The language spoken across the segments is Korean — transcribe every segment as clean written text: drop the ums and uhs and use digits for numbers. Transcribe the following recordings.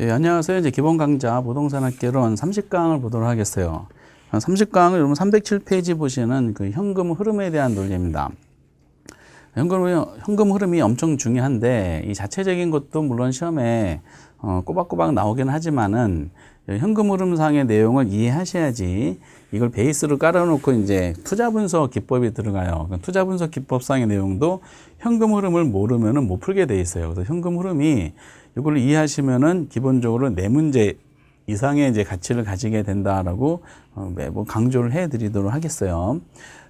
예, 안녕하세요. 이제 기본 강좌 부동산학개론 30강을 보도록 하겠어요. 30강을 여러분 307페이지 보시는 그 현금 흐름에 대한 논리입니다. 현금 흐름이 엄청 중요한데 이 자체적인 것도 물론 시험에 꼬박꼬박 나오긴 하지만은 현금 흐름상의 내용을 이해하셔야지 이걸 베이스로 깔아놓고 이제 투자 분석 기법이 들어가요. 투자 분석 기법상의 내용도 현금 흐름을 모르면은 못 풀게 돼 있어요. 그래서 현금 흐름이 이걸 이해하시면은 기본적으로 네 문제 이상의 이제 가치를 가지게 된다라고 매번 강조를 해드리도록 하겠어요.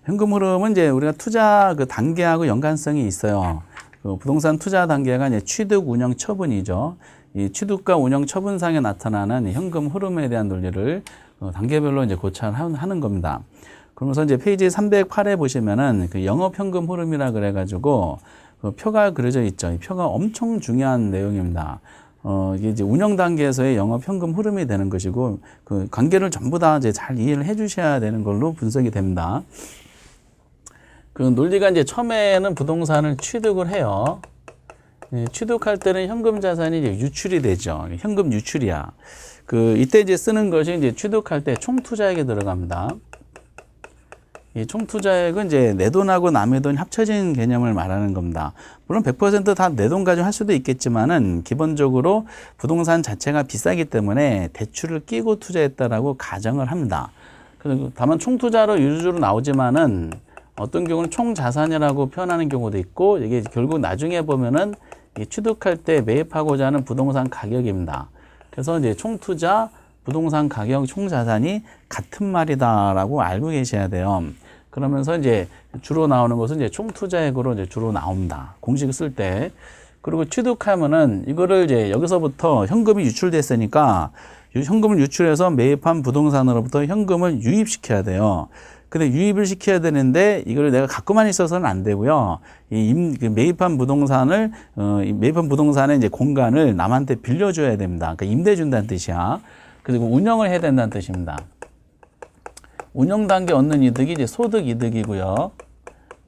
현금 흐름은 이제 우리가 투자 그 단계하고 연관성이 있어요. 그 부동산 투자 단계가 이제 취득, 운영, 처분이죠. 이 취득과 운영, 처분상에 나타나는 현금 흐름에 대한 논리를 단계별로 이제 고찰하는 겁니다. 그러면서 이제 페이지 308에 보시면은 그 영업 현금 흐름이라 그래가지고 그 표가 그려져 있죠. 이 표가 엄청 중요한 내용입니다. 이게 이제 운영 단계에서의 영업 현금 흐름이 되는 것이고 그 관계를 전부 다 이제 잘 이해를 해 주셔야 되는 걸로 분석이 됩니다. 그 논리가 이제 처음에는 부동산을 취득을 해요. 취득할 때는 현금 자산이 이제 유출이 되죠. 현금 유출이야. 이때 이제 쓰는 것이 이제 취득할 때 총투자액에 들어갑니다. 이 총투자액은 이제 내 돈하고 남의 돈 합쳐진 개념을 말하는 겁니다. 물론 100% 다 내 돈 가지고 할 수도 있겠지만은 기본적으로 부동산 자체가 비싸기 때문에 대출을 끼고 투자했다라고 가정을 합니다. 그리고 다만 총투자로 유주로 나오지만은 어떤 경우는 총자산이라고 표현하는 경우도 있고 이게 결국 나중에 보면은 이 취득할 때 매입하고자 하는 부동산 가격입니다. 그래서 이제 총투자, 부동산 가격, 총자산이 같은 말이다라고 알고 계셔야 돼요. 그러면서 이제 주로 나오는 것은 이제 총투자액으로 이제 주로 나옵니다. 공식을 쓸 때. 그리고 취득하면은 이거를 이제 여기서부터 현금이 유출됐으니까 현금을 유출해서 매입한 부동산으로부터 현금을 유입시켜야 돼요. 근데 유입을 시켜야 되는데 이걸 내가 갖고만 있어서는 안 되고요. 매입한 부동산을 매입한 부동산의 이제 공간을 남한테 빌려줘야 됩니다. 그러니까 임대 준다는 뜻이야. 그리고 운영을 해야 된다는 뜻입니다. 운영 단계 얻는 이득이 이제 소득 이득이고요.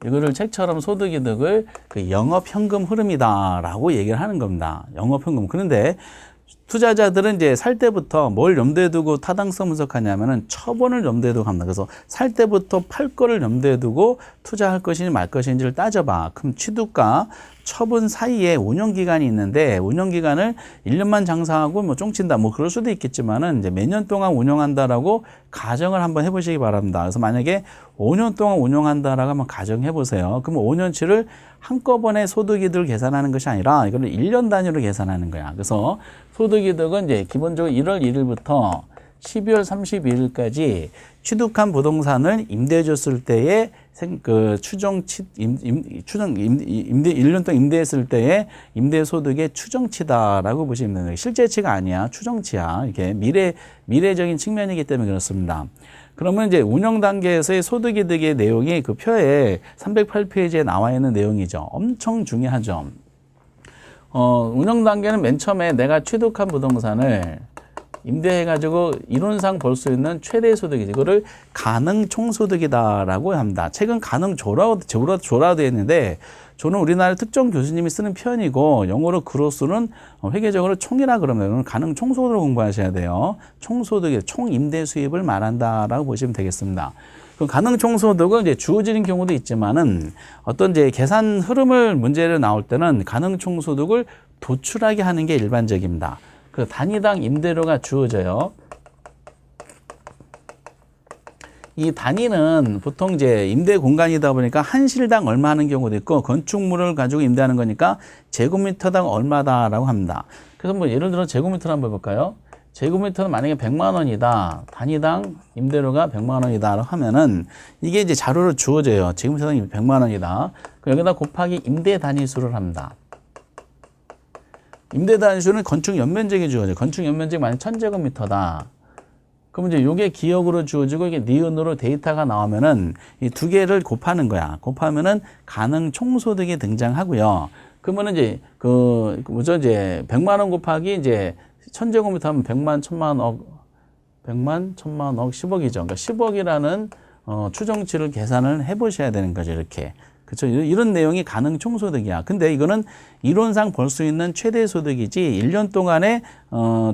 이거를 책처럼 소득 이득을 그 영업 현금 흐름이다라고 얘기를 하는 겁니다. 영업 현금. 그런데 투자자들은 이제 살 때부터 뭘 염두에 두고 타당성 분석하냐면은 처분을 염두에 두고 합니다. 그래서 살 때부터 팔 거를 염두에 두고 투자할 것인지 말 것인지를 따져봐. 그럼 취득과 처분 사이에 운영 기간이 있는데 운영 기간을 1년만 장사하고 뭐 쫑친다 뭐 그럴 수도 있겠지만은 이제 몇 년 동안 운영한다라고 가정을 한번 해보시기 바랍니다. 그래서 만약에 5년 동안 운영한다라고 한번 가정해 보세요. 그럼 5년치를 한꺼번에 소득이득을 계산하는 것이 아니라 이거를 1년 단위로 계산하는 거야. 그래서 소득이득은 이제 기본적으로 1월 1일부터 12월 31일까지 취득한 부동산을 임대해 줬을 때의 임대 1년 동안 임대했을 때의 임대 소득의 추정치다라고 보시면 됩니다. 실제치가 아니야. 추정치야. 이게 미래적인 측면이기 때문에 그렇습니다. 그러면 이제 운영 단계에서의 소득이득의 내용이 그 표에 308페이지에 나와 있는 내용이죠. 엄청 중요하죠. 운영 단계는 맨 처음에 내가 취득한 부동산을 임대해가지고 이론상 볼 수 있는 최대 소득이지. 이거를 가능 총소득이다라고 합니다. 책은 가능 조라도 되어 있는데 저는 우리나라 특정 교수님이 쓰는 표현이고 영어로 그로스는 회계적으로 총이라 그러면 가능 총소득을 공부하셔야 돼요. 총소득이 총임대 수입을 말한다라고 보시면 되겠습니다. 그 가능 총소득은 이제 주어지는 경우도 있지만은 어떤 이제 계산 흐름을 문제를 나올 때는 가능 총소득을 도출하게 하는 게 일반적입니다. 그 단위당 임대료가 주어져요. 이 단위는 보통 이제 임대 공간이다 보니까 한 실당 얼마 하는 경우도 있고 건축물을 가지고 임대하는 거니까 제곱미터당 얼마다라고 합니다. 그래서 뭐 예를 들어 제곱미터를 한번 볼까요? 제곱미터는 만약에 100만 원이다. 단위당 임대료가 100만 원이다 하면은 이게 이제 자료로 주어져요. 제곱미터당 100만 원이다. 여기다 곱하기 임대 단위수를 합니다. 임대 단위수는 건축 연면적이 주어져요. 건축 연면적이 만약 1000제곱미터다. 그럼 이제 요게 기억으로 주어지고 이게 니은으로 데이터가 나오면은 이 두 개를 곱하는 거야. 곱하면은 가능 총소득이 등장하고요. 그러면은 이제 이제 100만 원 곱하기 이제 1000제곱미터 하면 100만, 1000만, 억, 100만, 1000만, 억, 10억이죠. 그러니까 10억이라는 추정치를 계산을 해 보셔야 되는 거죠. 이렇게. 그렇죠. 이런 내용이 가능 총소득이야. 근데 이거는 이론상 벌 수 있는 최대 소득이지 1년 동안에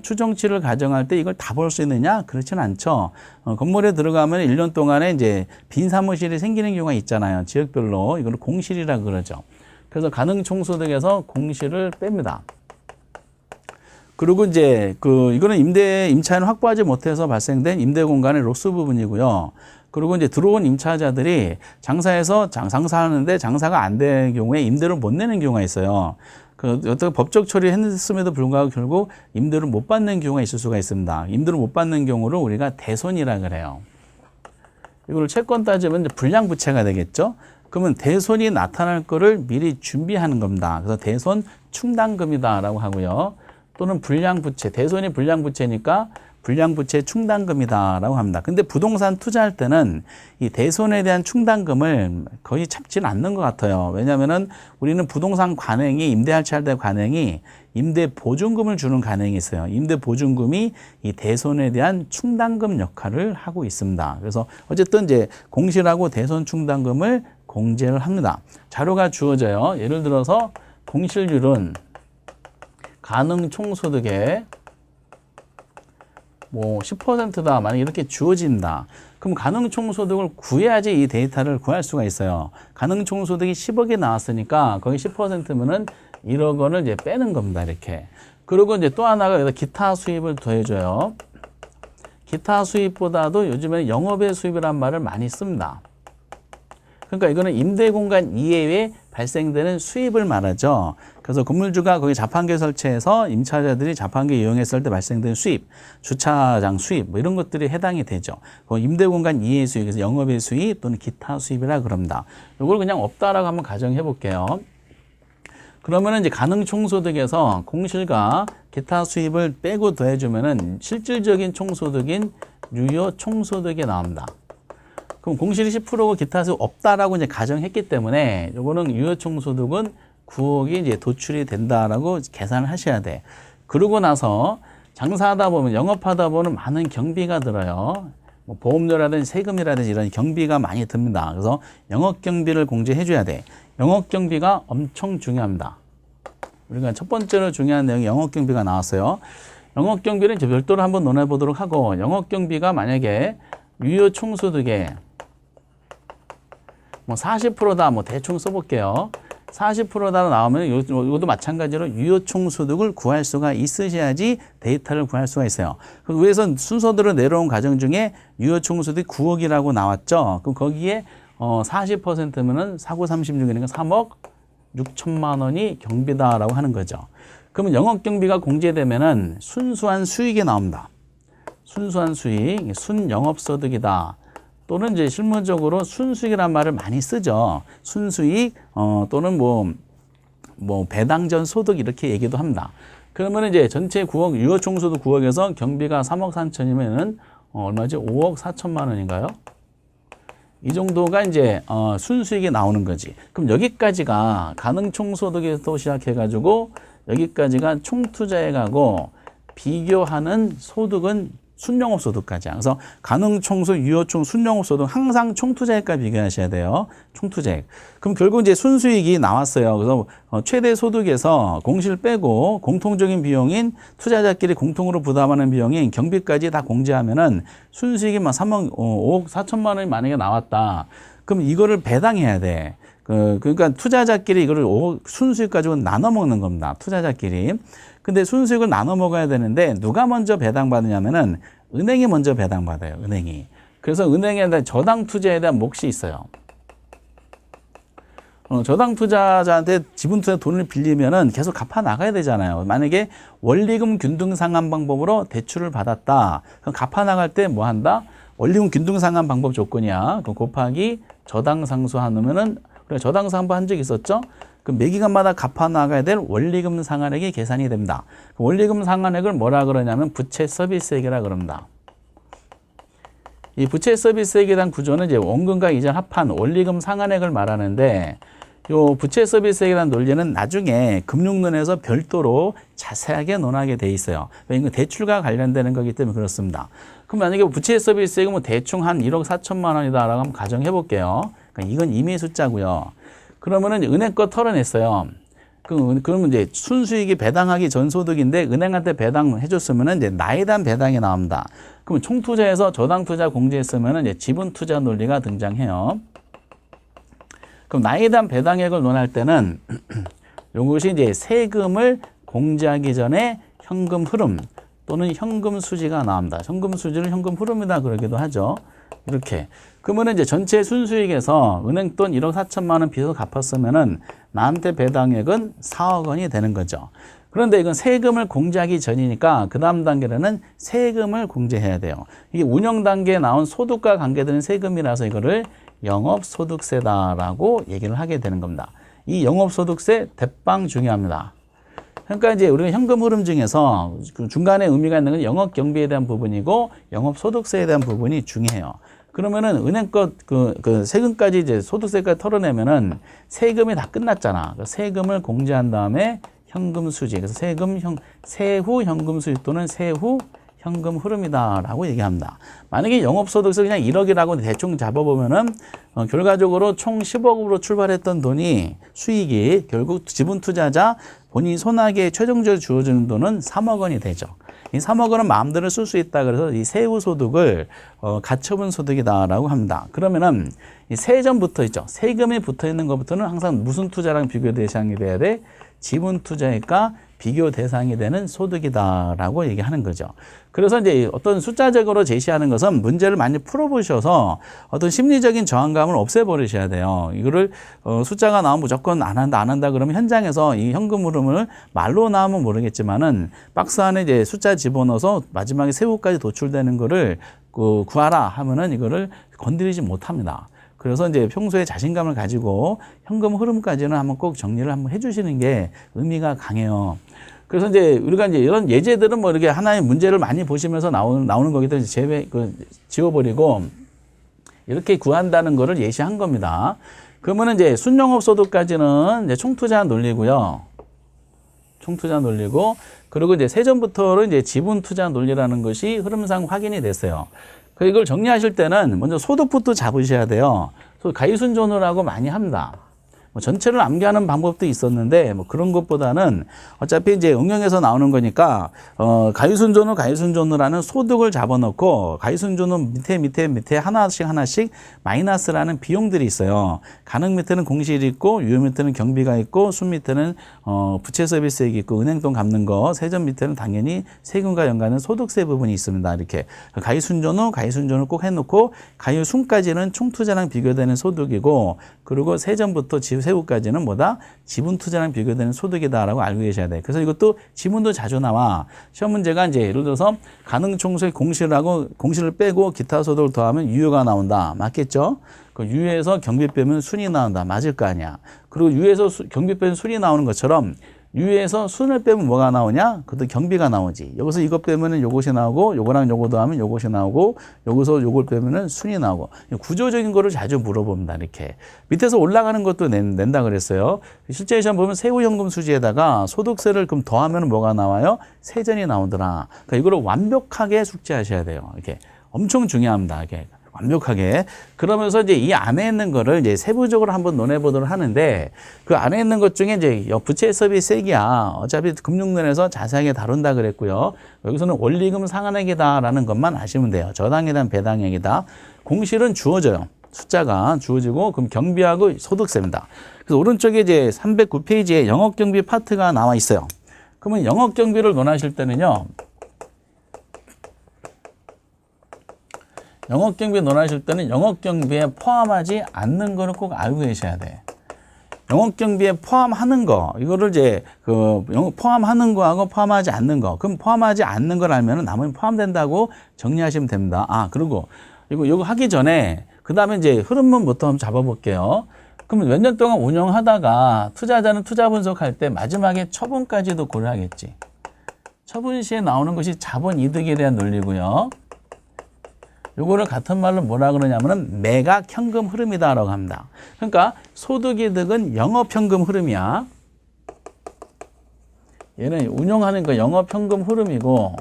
추정치를 가정할 때 이걸 다 벌 수 있느냐? 그렇지는 않죠. 건물에 들어가면 1년 동안에 이제 빈 사무실이 생기는 경우가 있잖아요. 지역별로. 이걸 공실이라 그러죠. 그래서 가능 총소득에서 공실을 뺍니다. 그리고 이제 이거는 임차인을 확보하지 못해서 발생된 임대 공간의 로스 부분이고요. 그리고 이제 들어온 임차자들이 장사하는데 장사가 안 되는 경우에 임대를 못 내는 경우가 있어요. 어떤 법적 처리했음에도 불구하고 결국 임대를 못 받는 경우가 있을 수가 있습니다. 임대를 못 받는 경우를 우리가 대손이라 그래요. 이걸 채권 따지면 이제 불량부채가 되겠죠. 그러면 대손이 나타날 거를 미리 준비하는 겁니다. 그래서 대손 충당금이다라고 하고요. 또는 불량부채, 대손이 불량부채니까 불량부채 충당금이다라고 합니다. 근데 부동산 투자할 때는 이 대손에 대한 충당금을 거의 잡지는 않는 것 같아요. 왜냐하면은 우리는 부동산 관행이 임대할 때 관행이 임대 보증금을 주는 관행이 있어요. 임대 보증금이 이 대손에 대한 충당금 역할을 하고 있습니다. 그래서 어쨌든 이제 공실하고 대손 충당금을 공제를 합니다. 자료가 주어져요. 예를 들어서 공실률은 가능 총소득의 10%다. 만약 이렇게 주어진다. 그럼 가능 총소득을 구해야지 이 데이터를 구할 수가 있어요. 가능 총소득이 10억이 나왔으니까 거기 10%면은 1억 원을 이제 빼는 겁니다. 이렇게. 그리고 이제 또 하나가 여기다 기타 수입을 더해줘요. 기타 수입보다도 요즘에는 영업의 수입이란 말을 많이 씁니다. 그러니까 이거는 임대 공간 이외에 발생되는 수입을 말하죠. 그래서 건물주가 거기 자판기 설치해서 임차자들이 자판기 이용했을 때 발생된 수입, 주차장 수입 뭐 이런 것들이 해당이 되죠. 임대 공간 이외의 수입, 그래서 영업의 수입 또는 기타 수입이라 그럽니다. 이걸 그냥 없다라고 한번 가정해 볼게요. 그러면은 이제 가능 총소득에서 공실과 기타 수입을 빼고 더해주면은 실질적인 총소득인 유효 총소득이 나옵니다. 그럼 공실이 10%고 기타 수입 없다라고 이제 가정했기 때문에 요거는 유효 총소득은 9억이 이제 도출이 된다라고 계산을 하셔야 돼. 그러고 나서 장사하다 보면 영업하다 보면 많은 경비가 들어요. 뭐 보험료라든지 세금이라든지 이런 경비가 많이 듭니다. 그래서 영업 경비를 공제해 줘야 돼. 영업 경비가 엄청 중요합니다. 우리가 첫 번째로 중요한 내용이 영업 경비가 나왔어요. 영업 경비는 이제 별도로 한번 논해 보도록 하고, 영업 경비가 만약에 유효 총소득에 40%다 대충 써볼게요. 40%다 나오면 이것도 마찬가지로 유효 총소득을 구할 수가 있으셔야지 데이터를 구할 수가 있어요. 그 위에서 순서대로 내려온 과정 중에 유효 총소득 9억이라고 나왔죠. 그럼 거기에 40%면은 4구 36이니까 3억 6천만 원이 경비다라고 하는 거죠. 그러면 영업 경비가 공제되면은 순수한 수익이 나옵니다. 순수한 수익, 순영업소득이다. 또는 이제 실무적으로 순수익이란 말을 많이 쓰죠. 순수익, 또는 배당전 소득 이렇게 얘기도 합니다. 그러면 이제 전체 9억, 유효 총소득 9억에서 경비가 3억 3천이면은, 얼마지? 5억 4천만 원인가요? 이 정도가 이제, 순수익이 나오는 거지. 그럼 여기까지가 가능 총소득에서 시작해가지고, 여기까지가 총투자에 가고, 비교하는 소득은 순영업소득까지야. 그래서 가능 총소, 유효총, 순영업소득 항상 총투자액과 비교하셔야 돼요. 총투자액. 그럼 결국 이제 순수익이 나왔어요. 그래서 최대 소득에서 공실 빼고 공통적인 비용인 투자자끼리 공통으로 부담하는 비용인 경비까지 다 공제하면은 순수익이 5억 4천만 원이 만약에 나왔다. 그럼 이거를 배당해야 돼. 그러니까 투자자끼리 이거를 순수익 가지고 나눠 먹는 겁니다. 투자자끼리. 근데 순수익을 나눠 먹어야 되는데 누가 먼저 배당받느냐면은 은행이 먼저 배당받아요. 은행이. 그래서 은행에 대한 저당 투자에 대한 몫이 있어요. 저당 투자자한테 지분 투자 돈을 빌리면은 계속 갚아 나가야 되잖아요. 만약에 원리금 균등 상환 방법으로 대출을 받았다. 그럼 갚아 나갈 때 뭐 한다? 원리금 균등 상환 방법 조건이야. 그럼 곱하기 저당 상수하면은 그래 저당 상환 한 적 있었죠? 그럼 매기간마다 갚아 나가야 될 원리금 상환액이 계산이 됩니다. 원리금 상환액을 뭐라 그러냐면 부채 서비스액이라 그럽니다. 이 부채 서비스액에 대한 구조는 이제 원금과 이자 합한 원리금 상환액을 말하는데, 요 부채 서비스액이라는 논리는 나중에 금융론에서 별도로 자세하게 논하게 돼 있어요. 이거 대출과 관련되는 거기 때문에 그렇습니다. 그럼 만약에 부채 서비스액은 대충 한 1억 4천만 원이다라고 한번 가정해 볼게요. 그러니까 이건 임의 숫자고요. 그러면은 은행 거 털어냈어요. 그러면 이제 순수익이 배당하기 전 소득인데 은행한테 배당해줬으면은 이제 나에 대한 배당이 나옵니다. 그럼 총투자에서 저당투자 공제했으면은 이제 지분투자 논리가 등장해요. 그럼 나에 대한 배당액을 논할 때는 이것이 이제 세금을 공제하기 전에 현금 흐름 또는 현금 수지가 나옵니다. 현금 수지를 현금 흐름이다 그러기도 하죠. 이렇게. 그러면 이제 전체 순수익에서 은행 돈 1억 4천만 원 빚을 갚았으면은 나한테 배당액은 4억 원이 되는 거죠. 그런데 이건 세금을 공제하기 전이니까 그 다음 단계로는 세금을 공제해야 돼요. 이게 운영 단계에 나온 소득과 관계되는 세금이라서 이거를 영업소득세다라고 얘기를 하게 되는 겁니다. 이 영업소득세 대빵 중요합니다. 그러니까 이제 우리가 현금 흐름 중에서 그 중간에 의미가 있는 건 영업 경비에 대한 부분이고 영업 소득세에 대한 부분이 중요해요. 그러면은 은행 그 세금까지 이제 소득세까지 털어내면은 세금이 다 끝났잖아. 세금을 공제한 다음에 현금 수지. 그래서 세후 현금 수지 또는 세후 현금 흐름이다라고 얘기합니다. 만약에 영업소득세 그냥 1억이라고 대충 잡아보면은 결과적으로 총 10억으로 출발했던 돈이 수익이 결국 지분투자자 본인이 손아귀에 최종적으로 주어지는 돈은 3억 원이 되죠. 이 3억 원은 마음대로 쓸 수 있다. 그래서 이 세후 소득을 가처분 소득이다라고 합니다. 그러면은 이 세전부터 있죠. 세금이 붙어 있는 것부터는 항상 무슨 투자랑 비교 대상이 돼야 돼? 지분 투자액과 비교 대상이 되는 소득이다라고 얘기하는 거죠. 그래서 이제 어떤 숫자적으로 제시하는 것은 문제를 많이 풀어보셔서 어떤 심리적인 저항감을 없애버리셔야 돼요. 이거를 숫자가 나오면 무조건 안 한다 그러면 현장에서 이 현금 흐름을 말로 나오면 모르겠지만은 박스 안에 이제 숫자 집어넣어서 마지막에 세후까지 도출되는 거를 구하라 하면은 이거를 건드리지 못합니다. 그래서 이제 평소에 자신감을 가지고 현금 흐름까지는 한번 꼭 정리를 한번 해주시는 게 의미가 강해요. 그래서 이제 우리가 이제 이런 예제들은 뭐 이렇게 하나의 문제를 많이 보시면서 나오는 거기 때문에 지워버리고 이렇게 구한다는 거를 예시한 겁니다. 그러면은 이제 순영업 소득까지는 이제 총투자 논리고요. 총투자 논리고 그리고 이제 세전부터는 이제 지분 투자 논리라는 것이 흐름상 확인이 됐어요. 이걸 정리하실 때는 먼저 소득부터 잡으셔야 돼요. 가이순전후라고 많이 합니다. 뭐 전체를 암기하는 방법도 있었는데 뭐 그런 것보다는 어차피 이제 응용에서 나오는 거니까 가이순전후라는 소득을 잡아놓고 가이순전후 밑에 하나씩 마이너스라는 비용들이 있어요. 가능 밑에는 공실이 있고 유효 밑에는 경비가 있고 순 밑에는 부채 서비스액이 있고 은행돈 갚는 거 세전 밑에는 당연히 세금과 연관된 소득세 부분이 있습니다. 이렇게 가이순전후 꼭 해놓고 가이순까지는 총투자랑 비교되는 소득이고 그리고 세전부터 세후까지는 뭐다? 지분투자랑 비교되는 소득이다라고 알고 계셔야 돼요. 그래서 이것도 지문도 자주 나와. 시험 문제가 이제 예를 들어서 가능총수의 공실을 빼고 기타 소득을 더하면 유효가 나온다. 맞겠죠? 그 유효에서 경비 빼면 순이 나온다. 맞을 거 아니야. 그리고 유효에서 경비 빼면 순이 나오는 것처럼 유효에서 순을 빼면 뭐가 나오냐? 그것도 경비가 나오지. 여기서 이거 빼면은 요것이 나오고, 요거랑 요거 더하면 요것이 나오고, 여기서 요걸 빼면은 순이 나오고. 구조적인 거를 자주 물어봅니다. 이렇게. 밑에서 올라가는 것도 낸다 그랬어요. 실제 시험 보면 세후현금 수지에다가 소득세를 그럼 더하면 뭐가 나와요? 세전이 나오더라. 그러니까 이거를 완벽하게 숙지하셔야 돼요. 이렇게. 엄청 중요합니다. 이렇게. 완벽하게. 그러면서 이제 이 안에 있는 거를 이제 세부적으로 한번 논해보도록 하는데 그 안에 있는 것 중에 이제 부채 서비스액이야. 어차피 금융론에서 자세하게 다룬다 그랬고요. 여기서는 원리금 상환액이다라는 것만 아시면 돼요. 저당에 대한 배당액이다. 공실은 주어져요. 숫자가 주어지고 그럼 경비하고 소득세입니다. 그래서 오른쪽에 이제 309페이지에 영업경비 파트가 나와 있어요. 그러면 영업경비를 논하실 때는요. 영업경비 논하실 때는 영업경비에 포함하지 않는 거를 꼭 알고 계셔야 돼. 영업경비에 포함하는 거, 이거를 이제 포함하는 거하고 포함하지 않는 거. 그럼 포함하지 않는 걸 알면은 나머지 포함된다고 정리하시면 됩니다. 아, 그리고 이거 하기 전에 그 다음에 이제 흐름문부터 한번 잡아볼게요. 그러면 몇 년 동안 운영하다가 투자자는 투자 분석할 때 마지막에 처분까지도 고려하겠지. 처분 시에 나오는 것이 자본 이득에 대한 논리고요. 요거를 같은 말로 뭐라 그러냐면은 매각 현금 흐름이다라고 합니다. 그러니까 소득이득은 영업 현금 흐름이야. 얘는 운용하는 거 영업 현금 흐름이고,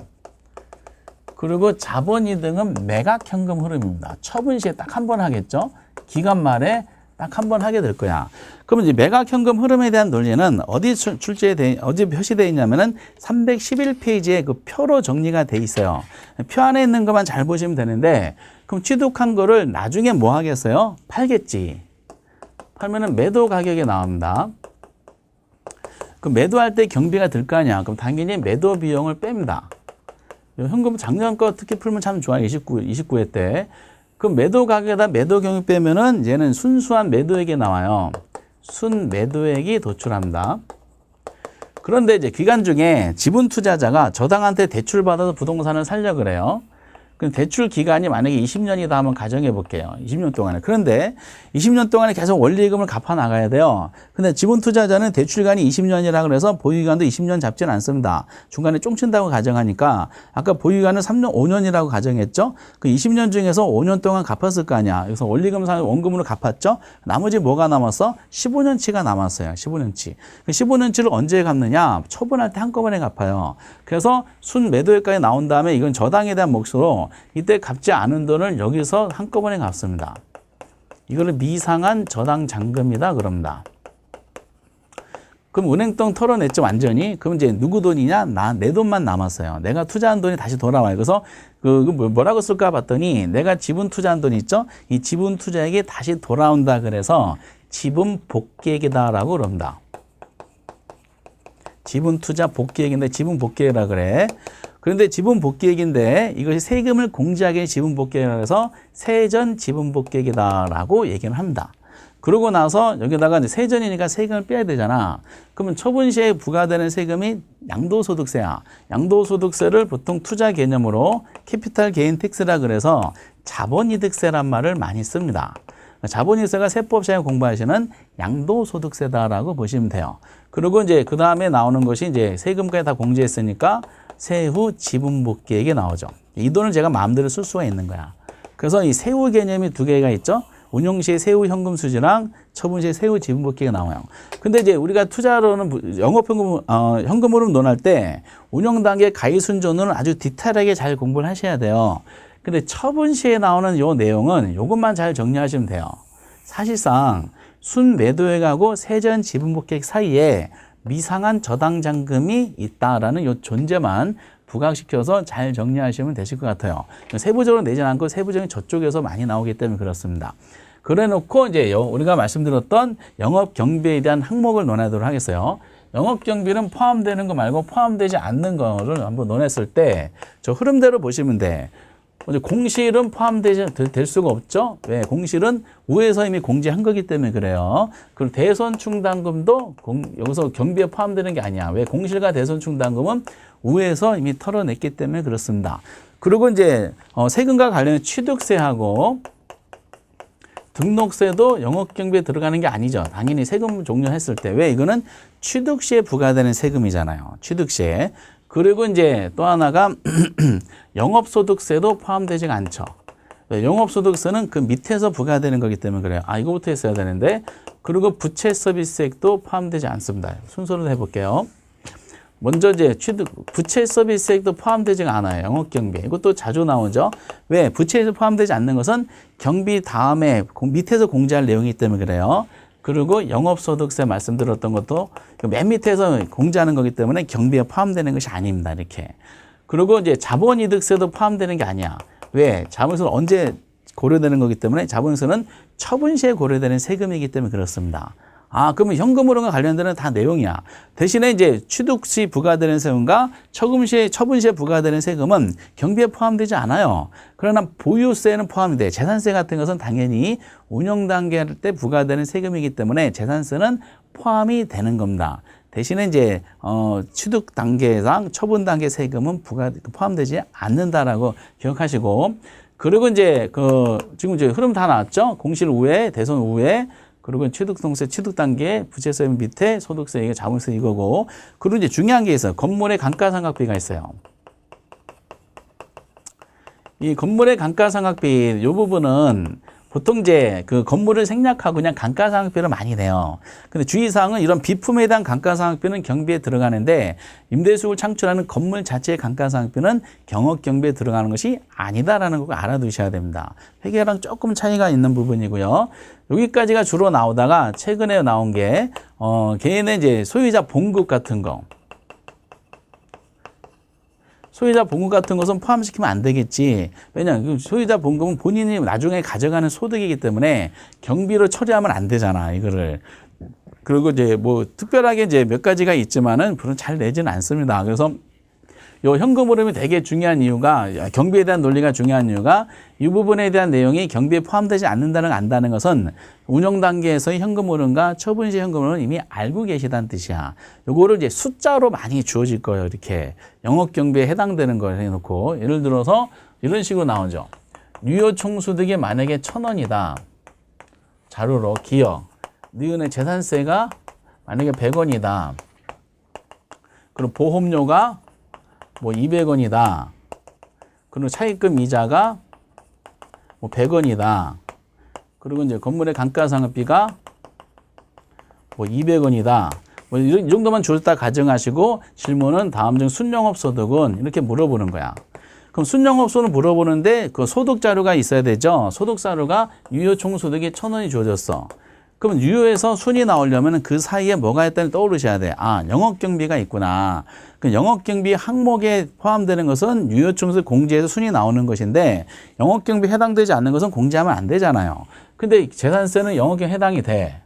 그리고 자본 이득은 매각 현금 흐름입니다. 처분 시에 딱 한 번 하겠죠. 기간 말에 딱 한 번 하게 될 거야. 그러면 이제 매각 현금 흐름에 대한 논리는 어디 어디 표시되어 있냐면은 311페이지에 그 표로 정리가 돼 있어요. 표 안에 있는 것만 잘 보시면 되는데, 그럼 취득한 거를 나중에 뭐 하겠어요? 팔겠지. 팔면은 매도 가격이 나옵니다. 그 매도할 때 경비가 들 거 아니야. 그럼 당연히 매도 비용을 뺍니다. 현금 작년 거 특히 풀면 참 좋아요. 29회 때. 그 매도 가격에다 매도 경비 빼면은 얘는 순수한 매도액이 나와요. 순 매도액이 도출합니다. 그런데 이제 기간 중에 지분 투자자가 저당한테 대출 받아서 부동산을 살려 그래요. 그럼 대출 기간이 만약에 20년이다 하면 가정해 볼게요. 20년 동안에. 그런데 20년 동안에 계속 원리금을 갚아 나가야 돼요. 근데 지분 투자자는 대출기간이 20년이라 그래서 보유기간도 20년 잡지는 않습니다. 중간에 쫑친다고 가정하니까 아까 보유기간은 3년, 5년이라고 가정했죠? 그 20년 중에서 5년 동안 갚았을 거 아니야. 그래서 원리금상 원금으로 갚았죠? 나머지 뭐가 남았어? 15년치가 남았어요. 15년치. 그 15년치를 언제 갚느냐? 처분할 때 한꺼번에 갚아요. 그래서 순 매도액까지 나온 다음에 이건 저당에 대한 몫으로 이때 갚지 않은 돈을 여기서 한꺼번에 갚습니다. 이거를 미상한 저당 잔금이다 그럽니다. 그럼 은행돈 털어냈죠, 완전히. 그럼 이제 누구 돈이냐? 내 돈만 남았어요. 내가 투자한 돈이 다시 돌아와요. 그래서 뭐라고 쓸까 봤더니 내가 지분 투자한 돈 있죠? 이 지분 투자액이 다시 돌아온다 그래서 지분 복귀액이다라고 그럽니다. 지분 투자 복귀액인데 지분 복귀액이라 그래. 그런데 지분 복귀액인데 이것이 세금을 공제하기 위해 지분 복귀액이라고 해서 세전 지분 복귀액이다라고 얘기를 합니다. 그러고 나서 여기다가 이제 세전이니까 세금을 빼야 되잖아. 그러면 처분 시에 부과되는 세금이 양도소득세야. 양도소득세를 보통 투자 개념으로 캐피탈 게인 텍스라 그래서 자본이득세란 말을 많이 씁니다. 자본이득세가 세법 시험에 공부하시는 양도소득세다라고 보시면 돼요. 그리고 이제 그 다음에 나오는 것이 이제 세금까지 다 공제했으니까 세후 지분복귀액이 나오죠. 이 돈을 제가 마음대로 쓸 수가 있는 거야. 그래서 이 세후 개념이 두 개가 있죠. 운용 시의 세후 현금 수지랑 처분 시의 세후 지분복귀가 나와요. 근데 이제 우리가 투자로는 현금으로 논할 때 운용 단계 가이순전은 아주 디테일하게 잘 공부를 하셔야 돼요. 근데 처분 시에 나오는 요 내용은 요것만 잘 정리하시면 돼요. 사실상 순 매도액하고 세전 지분복귀액 사이에 미상한 저당 잔금이 있다라는 요 존재만 부각시켜서 잘 정리하시면 되실 것 같아요. 세부적으로 내지 않고 세부적인 저쪽에서 많이 나오기 때문에 그렇습니다. 그래 놓고 이제 우리가 말씀드렸던 영업 경비에 대한 항목을 논하도록 하겠어요. 영업 경비는 포함되는 거 말고 포함되지 않는 거를 한번 논했을 때 저 흐름대로 보시면 돼. 공실은 될 수가 없죠. 왜? 공실은 우에서 이미 공제한 거기 때문에 그래요. 그리고 대손충당금도 여기서 경비에 포함되는 게 아니야. 왜? 공실과 대손충당금은 우에서 이미 털어냈기 때문에 그렇습니다. 그리고 이제 세금과 관련된 취득세하고 등록세도 영업경비에 들어가는 게 아니죠. 당연히 세금 종료했을 때. 왜? 이거는 취득시에 부과되는 세금이잖아요. 취득시에. 그리고 이제 또 하나가 영업소득세도 포함되지 않죠. 영업소득세는 그 밑에서 부과되는 거기 때문에 그래요. 이거부터 했어야 되는데. 그리고 부채서비스액도 포함되지 않습니다. 순서로 해볼게요. 먼저 이제 부채서비스액도 포함되지 않아요. 영업경비. 이것도 자주 나오죠. 왜? 부채에서 포함되지 않는 것은 경비 다음에 밑에서 공제할 내용이기 때문에 그래요. 그리고 영업소득세 말씀드렸던 것도 맨 밑에서 공제하는 거기 때문에 경비에 포함되는 것이 아닙니다. 이렇게. 그리고 이제 자본이득세도 포함되는 게 아니야. 왜? 자본세는 언제 고려되는 거기 때문에 자본세는 처분 시에 고려되는 세금이기 때문에 그렇습니다. 그러면 현금으로가 관련되는 다 내용이야. 대신에 이제 취득 시 부과되는 세금과 처분 시에 부과되는 세금은 경비에 포함되지 않아요. 그러나 보유세는 포함이 돼. 재산세 같은 것은 당연히 운영 단계 때 부과되는 세금이기 때문에 재산세는 포함이 되는 겁니다. 대신에 이제 취득 단계상 처분 단계 세금은 포함되지 않는다라고 기억하시고, 그리고 이제 지금 이제 흐름 다 나왔죠. 공실 우회, 대손 우회. 그리고 취득동세, 취득 단계, 부채세 밑에 소득세, 이게 자본세 이거고. 그리고 이제 중요한 게 있어요. 건물의 감가상각비가 있어요. 이 건물의 감가상각비, 이 부분은 보통 이제 그 건물을 생략하고 그냥 감가상각비를 많이 내요. 근데 주의사항은 이런 비품에 대한 감가상각비는 경비에 들어가는데 임대수익을 창출하는 건물 자체의 감가상각비는 경업경비에 들어가는 것이 아니다라는 거 알아두셔야 됩니다. 회계랑 조금 차이가 있는 부분이고요. 여기까지가 주로 나오다가 최근에 나온 게 개인의 이제 소유자 봉급 같은 거. 소유자 봉급 같은 것은 포함시키면 안 되겠지. 왜냐하면 소유자 봉급은 본인이 나중에 가져가는 소득이기 때문에 경비로 처리하면 안 되잖아, 이거를. 그리고 이제 뭐 특별하게 이제 몇 가지가 있지만은 별로 잘 내지는 않습니다. 그래서 요 현금 흐름이 되게 중요한 이유가, 경비에 대한 논리가 중요한 이유가 이 부분에 대한 내용이 경비에 포함되지 않는다는 걸 안다는 것은 운영 단계에서의 현금 흐름과 처분 시 현금 흐름은 이미 알고 계시다는 뜻이야. 요거를 이제 숫자로 많이 주어질 거예요. 이렇게 영업 경비에 해당되는 걸 해놓고, 예를 들어서 이런 식으로 나오죠. 유효 총소득이 만약에 1,000원이다. 자료로 기억. 니은의 재산세가 만약에 100원이다. 그리고 보험료가 뭐 200원이다. 그리고 차입금 이자가 뭐 100원이다. 그리고 이제 건물의 감가상각비가 뭐 200원이다. 뭐 이 정도만 줬다 가정하시고 질문은 다음 중 순영업 소득은 이렇게 물어보는 거야. 그럼 순영업 소득을 물어보는데 그 소득 자료가 있어야 되죠. 소득 자료가 유효 총소득이 1,000원이 주어졌어. 그럼 유효에서 순이 나오려면 그 사이에 뭐가 있다는 떠오르셔야 돼. 아, 영업경비가 있구나. 그 영업경비 항목에 포함되는 것은 유효총소득 공제에서 순이 나오는 것인데 영업경비 해당되지 않는 것은 공제하면 안 되잖아요. 근데 재산세는 영업경비 해당이 돼.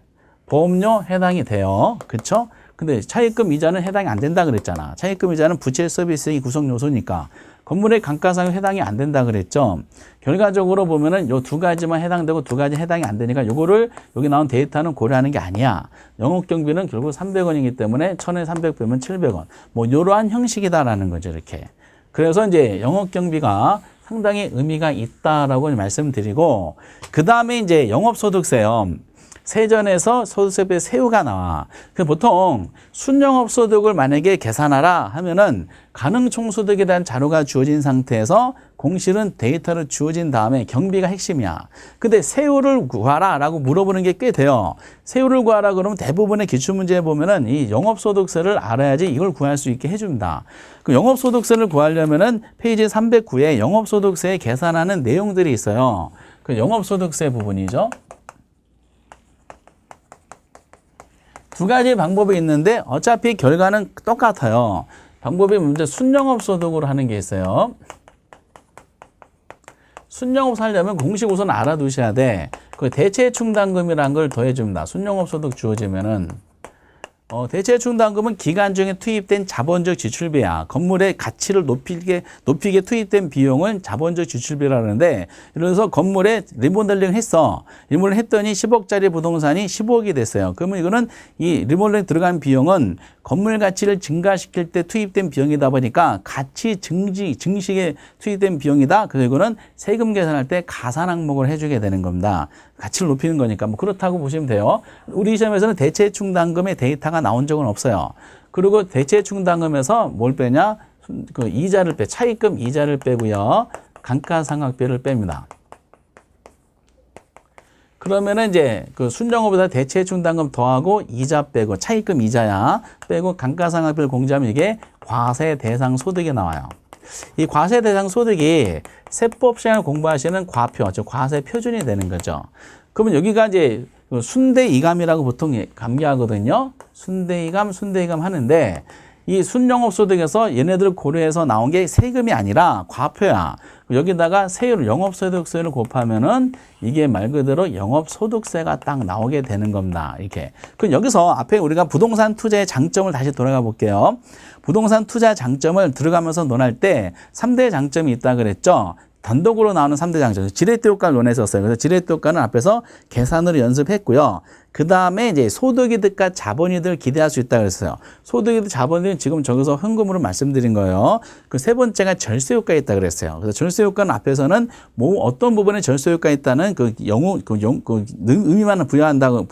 보험료 해당이 돼요. 그쵸? 근데 차입금 이자는 해당이 안 된다 그랬잖아. 차입금 이자는 부채 서비스의 구성 요소니까. 건물의 감가상각 해당이 안 된다 그랬죠. 결과적으로 보면은 요 두 가지만 해당되고 두 가지 해당이 안 되니까 요거를 여기 나온 데이터는 고려하는 게 아니야. 영업경비는 결국 300원이기 때문에 1,000에 300 빼면 700원. 뭐 요러한 형식이다라는 거죠, 이렇게. 그래서 이제 영업경비가 상당히 의미가 있다라고 말씀드리고, 그 다음에 이제 영업소득세요. 세전에서 소득세법의 세후가 나와. 보통 순영업소득을 만약에 계산하라 하면은 가능총소득에 대한 자료가 주어진 상태에서 공실은 데이터를 주어진 다음에 경비가 핵심이야. 근데 세후를 구하라 라고 물어보는 게 꽤 돼요. 세후를 구하라 그러면 대부분의 기출문제에 보면은 이 영업소득세를 알아야지 이걸 구할 수 있게 해줍니다. 그 영업소득세를 구하려면은 페이지 309에 영업소득세 계산하는 내용들이 있어요. 그 영업소득세 부분이죠. 두 가지 방법이 있는데 어차피 결과는 똑같아요. 방법이 먼저 순영업소득으로 하는 게 있어요. 순영업 살려면 공식 우선 알아두셔야 돼. 그 대체충당금이라는 걸 더해줍니다. 순영업소득 주어지면은 대체충당금은 기간 중에 투입된 자본적 지출비야. 건물의 가치를 높이게 투입된 비용을 자본적 지출비라는데, 예를 들어서 건물에 리모델링 했어. 리모델링 했더니 10억짜리 부동산이 15억이 됐어요. 그러면 이거는 이 리모델링 들어간 비용은 건물 가치를 증가시킬 때 투입된 비용이다 보니까 가치 증식에 투입된 비용이다. 그래서 이거는 세금 계산할 때 가산 항목을 해주게 되는 겁니다. 가치를 높이는 거니까 뭐 그렇다고 보시면 돼요. 우리 시험에서는 대체충당금의 데이터가 나온 적은 없어요. 그리고 대체충당금에서 뭘 빼냐? 그 이자를 차입금 이자를 빼고요. 감가상각비를 뺍니다. 그러면은 이제 그 순정업보다 대체충당금 더하고 이자 빼고 차입금 이자야 빼고 감가상각비를 공제하면 이게 과세 대상 소득이 나와요. 이 과세 대상 소득이 세법 시간을 공부하시는 과표, 즉 과세 표준이 되는 거죠. 그러면 여기가 이제 순대이감이라고 보통 감기하거든요. 순대이감 하는데 이 순영업소득에서 얘네들을 고려해서 나온 게 세금이 아니라 과표야. 여기다가 세율을 영업소득세를 곱하면은 이게 말 그대로 영업소득세가 딱 나오게 되는 겁니다. 이렇게. 그럼 여기서 앞에 우리가 부동산 투자의 장점을 다시 돌아가 볼게요. 부동산 투자 장점을 들어가면서 논할 때 3대 장점이 있다 그랬죠. 단독으로 나오는 3대 장점. 지렛대 효과를 논했었어요. 그래서 지렛대 효과는 앞에서 계산으로 연습했고요. 그 다음에 이제 소득이득과 자본이득을 기대할 수 있다 그랬어요. 소득이득, 자본이득은 지금 저기서 현금으로 말씀드린 거예요. 그 세 번째가 절세 효과가 있다 그랬어요. 그래서 절세 효과는 앞에서는 뭐 어떤 부분에 절세 효과가 있다는 의미만 부여한다고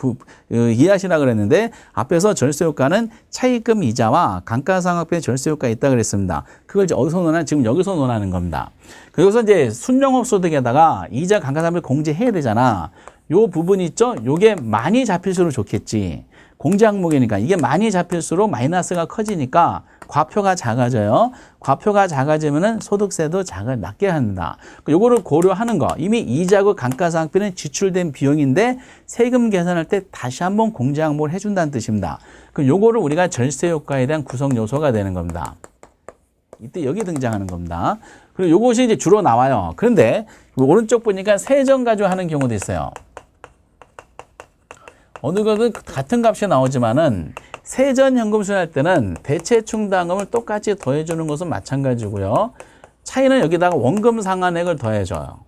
이해하시라 그랬는데 앞에서 절세 효과는 차입금 이자와 감가상각비의 절세 효과가 있다 그랬습니다. 그걸 이제 어디서 논하냐? 지금 여기서 논하는 겁니다. 그래서 이제 순영업 소득에다가 이자 감가상각비 공제해야 되잖아. 요 부분 있죠? 요게 많이 잡힐수록 좋겠지. 공제 항목이니까 이게 많이 잡힐수록 마이너스가 커지니까 과표가 작아져요. 과표가 작아지면은 소득세도 낮게 합니다. 요거를 고려하는 거. 이미 이자고 감가상각비는 지출된 비용인데 세금 계산할 때 다시 한번 공제 항목을 해준다는 뜻입니다. 그럼 요거를 우리가 절세 효과에 대한 구성 요소가 되는 겁니다. 이때 여기 등장하는 겁니다. 그리고 요것이 이제 주로 나와요. 그런데 오른쪽 보니까 세전 가지고 하는 경우도 있어요. 어느 것은 같은 값이 나오지만은 세전 현금 수령할 때는 대체 충당금을 똑같이 더해주는 것은 마찬가지고요. 차이는 여기다가 원금 상환액을 더해줘요.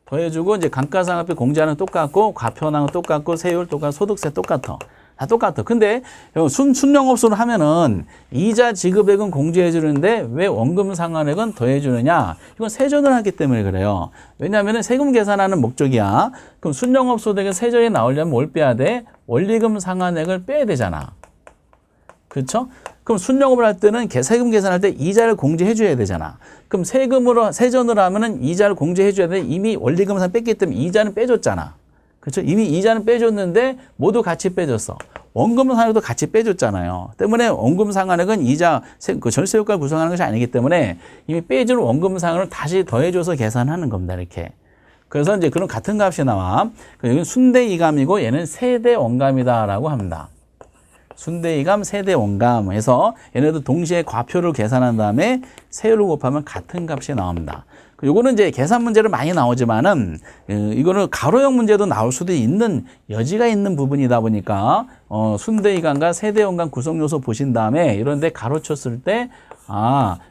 더해주고 이제 감가상각비 공제하는 똑같고 과표량은 똑같고 세율 똑같고 소득세 똑같아. 다 똑같아. 근데 순영업소를 하면은 이자 지급액은 공제해 주는데 왜 원금 상환액은 더해 주느냐? 이건 세전을 하기 때문에 그래요. 왜냐하면 세금 계산하는 목적이야. 그럼 순영업소득에 세전이 나오려면 뭘 빼야 돼? 원리금 상환액을 빼야 되잖아. 그렇죠? 그럼 순영업을 할 때는 세금 계산할 때 이자를 공제해 줘야 되잖아. 그럼 세전으로 하면은 이자를 공제해 줘야 돼. 이미 원리금 상 뺐기 때문에 이자는 빼줬잖아. 그렇죠? 이미 이자는 빼줬는데 모두 같이 빼줬어. 원금 상환액도 같이 빼줬잖아요. 때문에 원금 상환액은 이자, 그 절세 효과를 구성하는 것이 아니기 때문에 이미 빼준 원금 상환을 다시 더해줘서 계산하는 겁니다. 이렇게. 그래서 이제 그런 같은 값이 나와. 여기는 순대이감이고 얘는 세대원감이다라고 합니다. 순대이감, 세대원감 해서 얘네도 동시에 과표를 계산한 다음에 세율을 곱하면 같은 값이 나옵니다. 요거는 이제 계산 문제로 많이 나오지만은 이거는 가로형 문제도 나올 수도 있는 여지가 있는 부분이다 보니까 순대이감과 세대원감 구성 요소 보신 다음에 이런 데 가로쳤을 때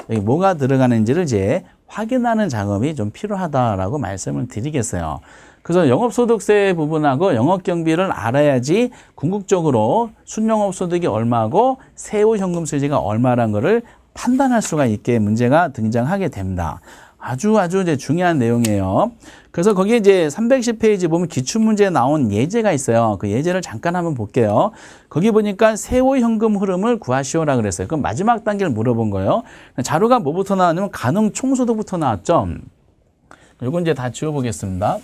여기 뭐가 들어가는지를 이제 확인하는 작업이 좀 필요하다라고 말씀을 드리겠어요. 그래서 영업소득세 부분하고 영업경비를 알아야지 궁극적으로 순영업소득이 얼마고 세후 현금 수지가 얼마라는 거를 판단할 수가 있게 문제가 등장하게 됩니다. 아주 이제 중요한 내용이에요. 그래서 거기에 이제 310페이지 보면 기출문제에 나온 예제가 있어요. 그 예제를 잠깐 한번 볼게요. 거기 보니까 세후 현금 흐름을 구하시오라 그랬어요. 그럼 마지막 단계를 물어본 거예요. 자료가 뭐부터 나왔냐면 가능 총소득부터 나왔죠. 요건 이제 다 지워보겠습니다.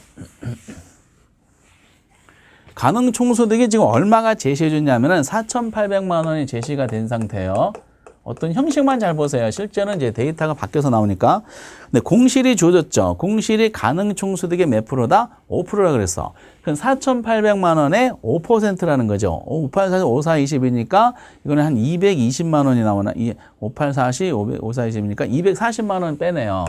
가능 총소득이 지금 얼마가 제시해 줬냐면은 4,800만 원이 제시가 된 상태예요. 어떤 형식만 잘 보세요. 실제는 이제 데이터가 바뀌어서 나오니까. 근데 공실이 주어졌죠. 공실이 가능 총소득의 몇 프로다? 5%라 그랬어. 그럼 4,800만 원에 5%라는 거죠. 584, 5420이니까 이거는 한 220만 원이 나오나? 5840, 5420이니까 240만 원 빼네요.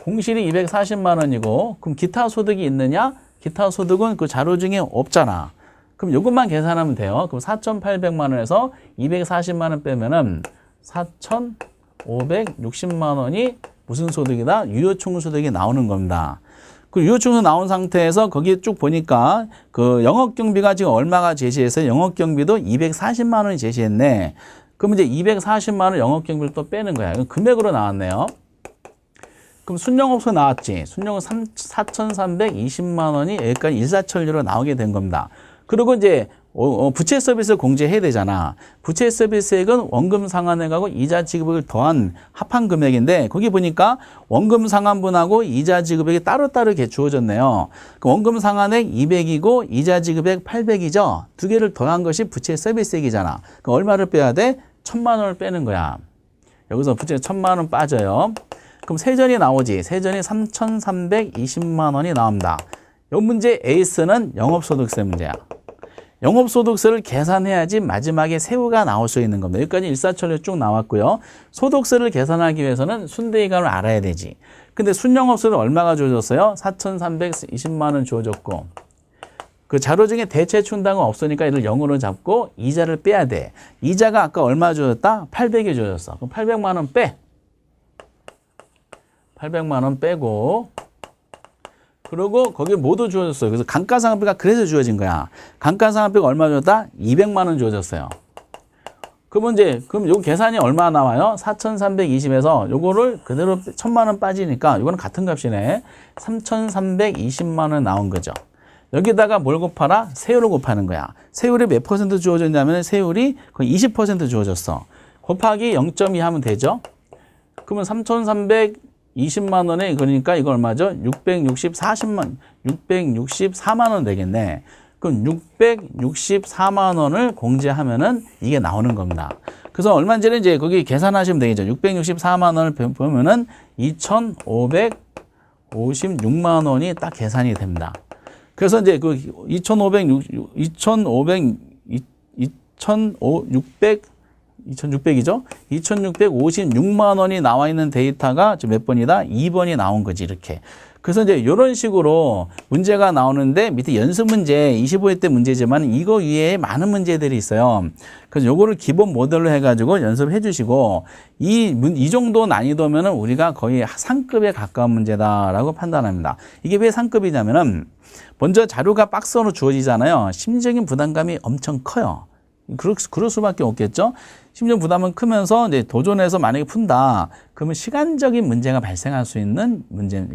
공실이 240만 원이고 그럼 기타 소득이 있느냐? 기타 소득은 그 자료 중에 없잖아. 그럼 이것만 계산하면 돼요. 그럼 4,800만 원에서 240만 원 빼면은 4,560만 원이 무슨 소득이다? 유효총소득이 나오는 겁니다. 그 유효총소득 나온 상태에서 거기에 쭉 보니까 그 영업경비가 지금 얼마가 제시해서 영업경비도 240만 원이 제시했네. 그럼 이제 240만 원 영업경비를 또 빼는 거야. 금액으로 나왔네요. 그럼 순영업소 나왔지. 순영업 4,320만 원이 여기까지 일사천리로 나오게 된 겁니다. 그리고 이제 부채 서비스 공제해야 되잖아. 부채 서비스액은 원금 상환액하고 이자 지급액을 더한 합한 금액인데 거기 보니까 원금 상환분하고 이자 지급액이 따로따로 주어졌네요. 그 원금 상환액 200이고 이자 지급액 800이죠. 두 개를 더한 것이 부채 서비스액이잖아. 그럼 얼마를 빼야 돼? 1,000만 원을 빼는 거야. 여기서 부채 1,000만 원 빠져요. 그럼 세전이 나오지. 세전이 3,320만 원이 나옵니다. 이 문제 에이스는 영업소득세 문제야. 영업소득세를 계산해야지 마지막에 세후가 나올 수 있는 겁니다. 여기까지 일사천리 쭉 나왔고요. 소득세를 계산하기 위해서는 순대이감을 알아야 되지. 근데 순영업소득 얼마가 주어졌어요? 4,320만 원 주어졌고 그 자료 중에 대체 충당은 없으니까 이를 0으로 잡고 이자를 빼야 돼. 이자가 아까 얼마 주어졌다? 800이 주어졌어. 그럼 800만 원 빼. 800만 원 빼고 그리고 거기에 뭐도 주어졌어요. 그래서 감가상각비가 그래서 주어진 거야. 감가상각비가 얼마 주었다? 200만 원 주어졌어요. 그럼 요 계산이 얼마 나와요? 4,320에서 요거를 그대로 1,000만 원 빠지니까 이거는 같은 값이네. 3,320만 원 나온 거죠. 여기다가 뭘 곱하라? 세율을 곱하는 거야. 세율이 몇 퍼센트 주어졌냐면 세율이 거의 20% 주어졌어. 곱하기 0.2 하면 되죠. 그러면 3,320만 원에 그러니까 이거 얼마죠? 664만 원 되겠네. 그럼 664만 원을 공제하면은 이게 나오는 겁니다. 그래서 얼마인지는 이제 거기 계산하시면 되겠죠. 664만 원을 보면은 2,556만 원이 딱 계산이 됩니다. 그래서 이제 그 2,600이죠? 2,656만 원이 나와 있는 데이터가 지금 몇 번이다? 2번이 나온 거지, 이렇게. 그래서 이제 이런 식으로 문제가 나오는데 밑에 연습 문제, 25회 때 문제지만 이거 위에 많은 문제들이 있어요. 그래서 요거를 기본 모델로 해가지고 연습해 주시고 이 정도 난이도면은 우리가 거의 상급에 가까운 문제다라고 판단합니다. 이게 왜 상급이냐면은 먼저 자료가 박스로 주어지잖아요. 심리적인 부담감이 엄청 커요. 그럴 수밖에 없겠죠. 심리적 부담은 크면서 이제 도전해서 만약에 푼다. 그러면 시간적인 문제가 발생할 수 있는 문제,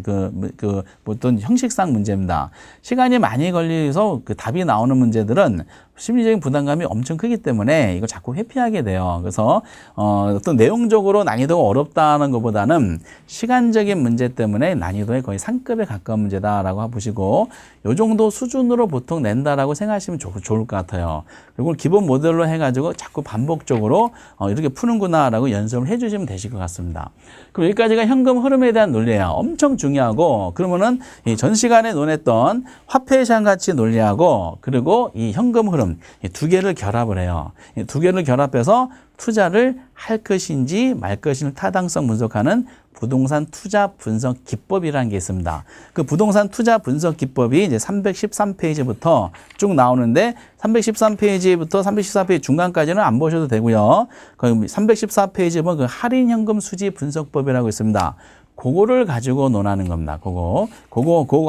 어떤 형식상 문제입니다. 시간이 많이 걸려서 그 답이 나오는 문제들은 심리적인 부담감이 엄청 크기 때문에 이거 자꾸 회피하게 돼요. 그래서 어떤 내용적으로 난이도가 어렵다는 것보다는 시간적인 문제 때문에 난이도에 거의 상급에 가까운 문제다라고 보시고 이 정도 수준으로 보통 낸다라고 생각하시면 좋을 것 같아요. 이걸 기본 모델로 해가지고 자꾸 반복적으로 이렇게 푸는구나라고 연습을 해주시면 되실 것 같습니다. 그럼 여기까지가 현금 흐름에 대한 논리예요. 엄청 중요하고 그러면은 전 시간에 논했던 화폐 시장 가치 논리하고 그리고 이 현금 흐름 이 두 개를 결합을 해요. 이 두 개를 결합해서 투자를 할 것인지 말 것인지 타당성 분석하는 부동산 투자 분석 기법이라는 게 있습니다. 그 부동산 투자 분석 기법이 이제 313페이지부터 쭉 나오는데 313페이지부터 314페이지 중간까지는 안 보셔도 되고요. 314페이지 보면 그 할인 현금 수지 분석법이라고 있습니다. 그거를 가지고 논하는 겁니다. 그거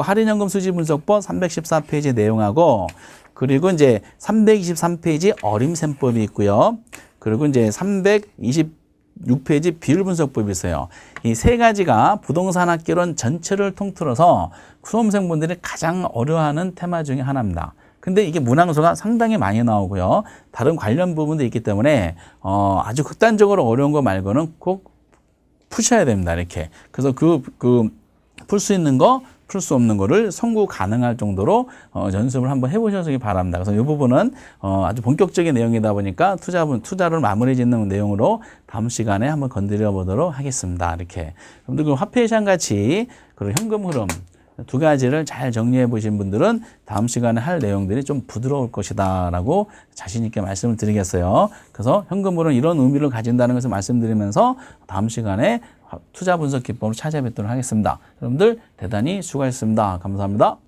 할인 현금 수지 분석법 314페이지 내용하고 그리고 이제 323페이지 어림셈법이 있고요. 그리고 이제 326페이지 비율 분석법이 있어요. 이 세 가지가 부동산 학개론 전체를 통틀어서 수험생분들이 가장 어려워하는 테마 중에 하나입니다. 근데 이게 문항수가 상당히 많이 나오고요. 다른 관련 부분도 있기 때문에 아주 극단적으로 어려운 거 말고는 꼭 푸셔야 됩니다. 이렇게. 그래서 풀 수 있는 거, 풀 수 없는 거를 선구 가능할 정도로 연습을 한번 해보시기 바랍니다. 그래서 이 부분은 아주 본격적인 내용이다 보니까 투자를 마무리 짓는 내용으로 다음 시간에 한번 건드려 보도록 하겠습니다. 이렇게. 여러분들 그 화폐 시장 가치 그리고 현금 흐름 두 가지를 잘 정리해 보신 분들은 다음 시간에 할 내용들이 좀 부드러울 것이다 라고 자신 있게 말씀을 드리겠어요. 그래서 현금으로는 이런 의미를 가진다는 것을 말씀드리면서 다음 시간에 투자 분석 기법을 찾아뵙도록 하겠습니다. 여러분들 대단히 수고하셨습니다. 감사합니다.